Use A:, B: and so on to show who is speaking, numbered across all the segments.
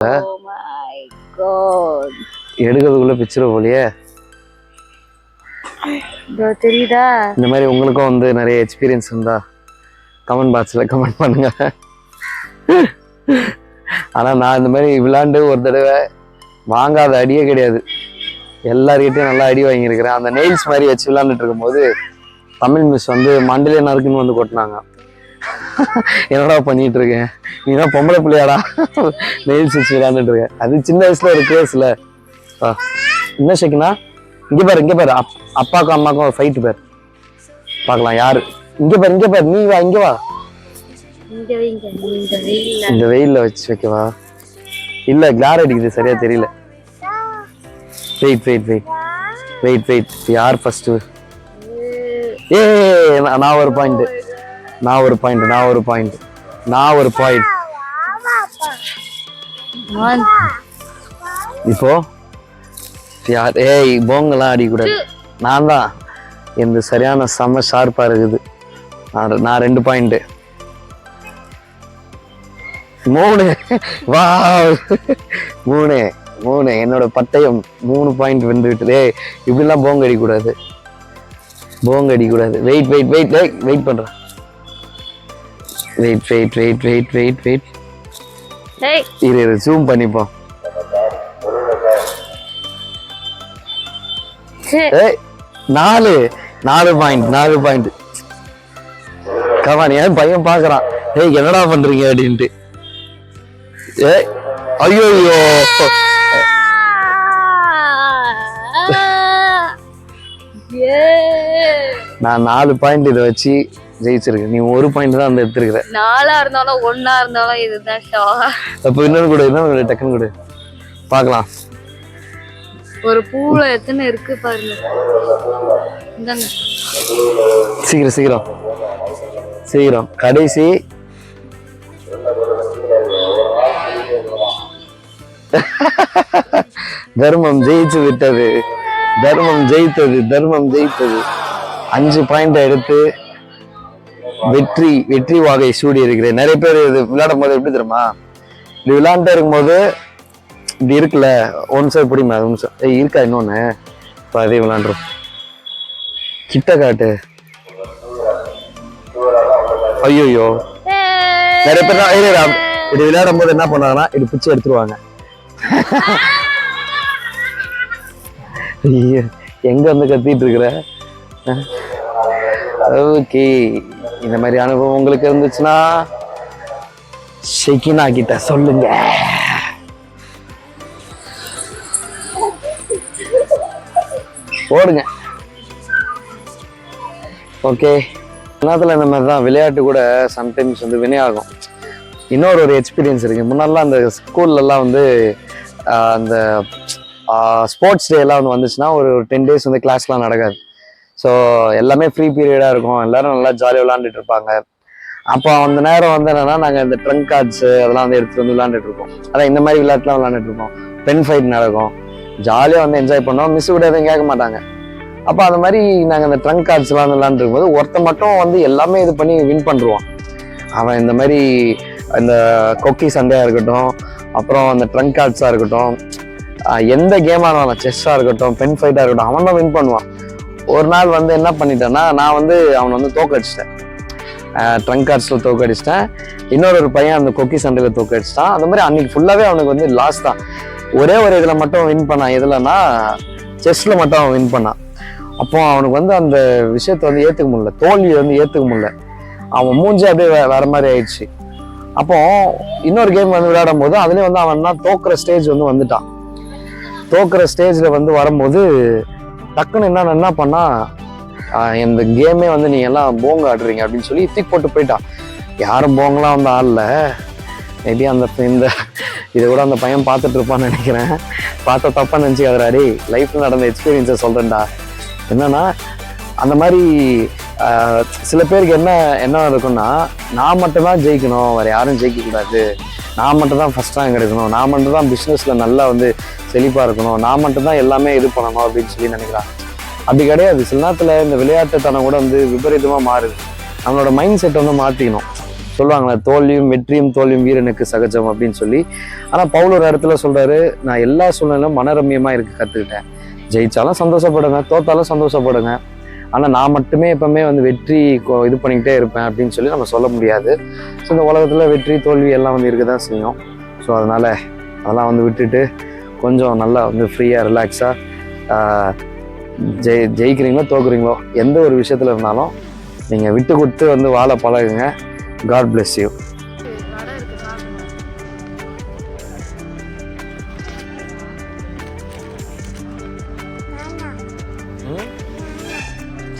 A: Oh my god.
B: எடுக்கிறதுக்குள்ள பிச்சிர போலியே.
A: தெரியுதா?
B: இந்த மாதிரி உங்களுக்கும் வந்து நிறைய எக்ஸ்பீரியன்ஸ் இருந்தா கமெண்ட் பாக்ஸ்ல கமெண்ட் பண்ணுங்க. ஆனா நான் இந்த மாதிரி விளையாண்டு ஒரு தடவை வாங்காத அடியே கிடையாது. எல்லார்கிட்டையும் நல்லா அடி வாங்கியிருக்கிறேன். அந்த நெயில்ஸ் மாதிரி வச்சு விளையாண்டுட்டு இருக்கும்போது தமிழ் மிஸ் வந்து மண்டலே நறுக்குன்னு வந்து கொட்டினாங்க. என்னடா பண்ணிட்டு இருக்கேன், நீதான் பொம்பளை பிள்ளையாடா நெயில்ஸ் வச்சு விளையாண்டுட்டு இருக்கேன். அது சின்ன வயசுல ஒரு கேஸ்ல. என்ன ஷெக்கினா, இங்க பாரு அப்பாக்கும் அம்மாக்கும் ஒரு ஃபைட்டு பேர் பார்க்கலாம் யாரு. இங்க பாரு நீ வா, இங்க வா. இந்த வெயில்ல வச்சு வைக்கவா? இல்ல கிளார் அடிக்குது, சரியா தெரியல. வெயிட் யார் ஃபர்ஸ்ட்? ஏ நான் ஒரு பாயிண்ட். இப்போ யார்? ஏய் போங்கெல்லாம் அடிக்கூடாது. நான் தான் எந்த சரியான செம்ம ஷார்ப்பா இருக்குது. நான் 2 பாயிண்ட். 3 வா 3 என்னோட பட்டயம் 3 பாயிண்ட் வென்று விட்டுதே. இப்படிலாம் போங்க அடிக்கூடாது. வெயிட் பண்றேன். வெயிட் இரு ஜூம் பண்ணிப்போம். ஏய் 4 பாயிண்ட். கமான், ஏன் பையன் பாக்குறான், ஏய் என்னடா பண்றீங்க அப்படின்ட்டு. ஏய் ஐயோ நான் 4 பாயிண்ட் இதை வச்சு ஜெயிச்சிருக்கேன். நீ 1 பாயிண்ட் தான் அந்த எடுத்துருக்கிற.
A: 4 இருந்தாலும் 1 இருந்தாலும் இதுதான் ஷோ.
B: அப்ப இன்னொன்னு கூட டக்குன்னு கூட பார்க்கலாம்.
A: ஒரு பூல எத்தனை இருக்கு பாருங்க. இந்தாங்க
B: சீக்கிரம் கடைசி. தர்மம் ஜெயிச்சு விட்டது. தர்மம் ஜெயித்தது. 5 பாயிண்ட் எடுத்து வெற்றி வாகை சூடி இருக்கிறேன். நிறைய பேர் இது விளையாடும் போது எப்படி தெரியுமா, இப்படி விளையாண்டுட்டே இருக்கும்போது இப்படி இருக்குல்ல, ஒன் சைடு பிடிமா, இருக்கா இன்னொன்னு அதே விளையாண்டுரும். கிட்ட காட்டு. ஐயோ நிறைய பேர் இப்படி விளையாடும் போது என்ன பண்ணாங்கன்னா இப்படி பிச்சு எடுத்துருவாங்க. எங்க வந்து கத்திட்டு இருக்கிற? ஓகே, இந்த மாதிரி அனுபவம் உங்களுக்கு இருந்துச்சுன்னா ஷெக்கினா கிட்ட சொல்லுங்க. ஓடுங்க. ஓகே, நேரத்தில் இந்த மாதிரி தான் விளையாட்டு கூட சம்டைம்ஸ் வந்து வினையாகும். இன்னொரு எக்ஸ்பீரியன்ஸ் இருக்கு. முன்னாடிலாம் அந்த ஸ்கூல்லலாம் வந்து அந்த ஸ்போர்ட்ஸ் டே எல்லாம் வந்து வந்துச்சுன்னா ஒரு 10 days வந்து கிளாஸ்லாம் நடக்காது. ஸோ எல்லாமே ஃப்ரீ பீரியடாக இருக்கும். எல்லாரும் நல்லா ஜாலியாக விளாண்டுட்டு இருப்பாங்க. அப்போ அந்த நேரம் வந்து என்னன்னா, நாங்கள் இந்த ட்ரங்க் கார்ட்ஸ் அதெல்லாம் வந்து எடுத்துட்டு வந்து விளாண்டுட்டு இருக்கோம். அதான் இந்த மாதிரி விளையாட்டுலாம் விளாண்டுட்டு இருக்கோம். பென் ஃபைட் நடக்கும். ஜாலியாக வந்து என்ஜாய் பண்ணோம். மிஸ் கூட எதுவும் கேட்க மாட்டாங்க. அப்போ அந்த மாதிரி நாங்கள் இந்த ட்ரங்க் கார்ட்ஸ்லாம் வந்து விளாண்டுருக்கும் போது ஒருத்த மட்டும் வந்து எல்லாமே இது பண்ணி வின் பண்ணுருவான். அவன் இந்த மாதிரி இந்த கொக்கி சண்டையாக இருக்கட்டும், அப்புறம் அந்த ட்ரங்க் கார்ட்ஸாக இருக்கட்டும், எந்த கேமாக இருந்தாலும், செஸ்ஸாக இருக்கட்டும், பென் ஃபைட்டாக இருக்கட்டும், அவன் தான் வின் பண்ணுவான். ஒரு நாள் வந்து என்ன பண்ணிட்டேன்னா, நான் வந்து அவனை வந்து தோக்கடிச்சிட்டேன். ட்ரங்க் கார்ட்ஸில் தோக்கடிச்சிட்டேன். இன்னொரு பையன் அந்த கொக்கி சண்டையில் தோக்கடிச்சிட்டான். அந்த மாதிரி அன்னைக்கு ஃபுல்லாகவே அவனுக்கு வந்து லாஸ் தான். ஒரே ஒரு இதில் மட்டும் வின் பண்ணான். எதுலன்னா செஸ்ஸில் மட்டும் அவன் வின் பண்ணான். அப்போ அவனுக்கு வந்து அந்த விஷயத்தை வந்து ஏற்றுக்க முடியல, தோல்வியை வந்து ஏற்றுக்க முடியல. அவன் மூஞ்சி அப்படியே வேற மாதிரி ஆயிடுச்சு. அப்போ இன்னொரு கேம் வந்து விளையாடும் போது அதுலேயும் வந்து அவன் தான் தோக்குற ஸ்டேஜ் வந்து வந்துட்டான். தோக்குற ஸ்டேஜில் வந்து வரும்போது டக்குன்னு என்ன பண்ணா, இந்த கேமே வந்து நீங்க எல்லாம் போங்க ஆடுறீங்க அப்படின்னு சொல்லி தூக்கி போட்டு போயிட்டான். யாரும் போங்கலாம் வந்து ஆடல. மேபி இந்த இதை கூட அந்த பையன் பார்த்துட்டு இருப்பான்னு நினைக்கிறேன். பார்த்தா தப்பா நினச்சிக்காதராடி, லைஃப்ல நடந்த எக்ஸ்பீரியன்ஸை சொல்றேன்டா. என்னன்னா, அந்த மாதிரி சில பேருக்கு என்ன இருக்குன்னா, நான் மட்டும் தான் ஜெயிக்கணும், வேற யாரும் ஜெயிக்க கூடாது, நான் மட்டும் தான் ஃபர்ஸ்ட் ரேங்க் எடுக்கணும், நான் மட்டும் தான் பிஸ்னஸ்ல நல்லா வந்து செழிப்பா இருக்கணும், நான் மட்டும் தான் எல்லாமே இது பண்ணணும் அப்படின்னு சொல்லி நினைக்கிறாங்க. அப்படி கிடையாது. சில நேரத்தில் இந்த விளையாட்டுத்தனம் கூட வந்து விபரீதமாக மாறுது. நம்மளோட மைண்ட் செட் வந்து மாற்றிக்கணும். ஸோ சொல்லுவாங்களே வெற்றியும் தோல்வியும் வீரனுக்கு சகஜம் அப்படின்னு சொல்லி. ஆனால் பவுல் ஒரு இடத்துல சொல்றாரு, நான் எல்லா சூழ்நிலையும் மனரம்யமாக இருக்க கற்றுக்கிட்டேன். ஜெயிச்சாலும் சந்தோஷப்படுங்க, தோத்தாலும் சந்தோஷப்படுங்க, ஆனால் நான் மட்டுமே எப்பவுமே வந்து வெற்றி இது பண்ணிக்கிட்டே இருப்பேன் அப்படின்னு சொல்லி நம்ம சொல்ல முடியாது. ஸோ இந்த உலகத்தில் வெற்றி தோல்வி எல்லாம் வந்து இருக்க தான் செய்யும். ஸோ அதெல்லாம் வந்து விட்டுட்டு கொஞ்சம் நல்லா வந்து ஃப்ரீயாக ரிலாக்ஸாக ஜெயிக்கிறீங்களோ தோக்குறீங்களோ எந்த ஒரு விஷயத்தில் இருந்தாலும் நீங்கள் விட்டு கொடுத்து வந்து வாழ பழகுங்க. God bless you.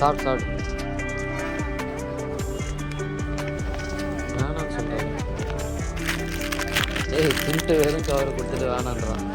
B: சாப்பிடு வேணாம்னு சொல்கிறேன். தின்ட்டு வெறும் கவரை கொடுத்துட்டு வேணான்றான்.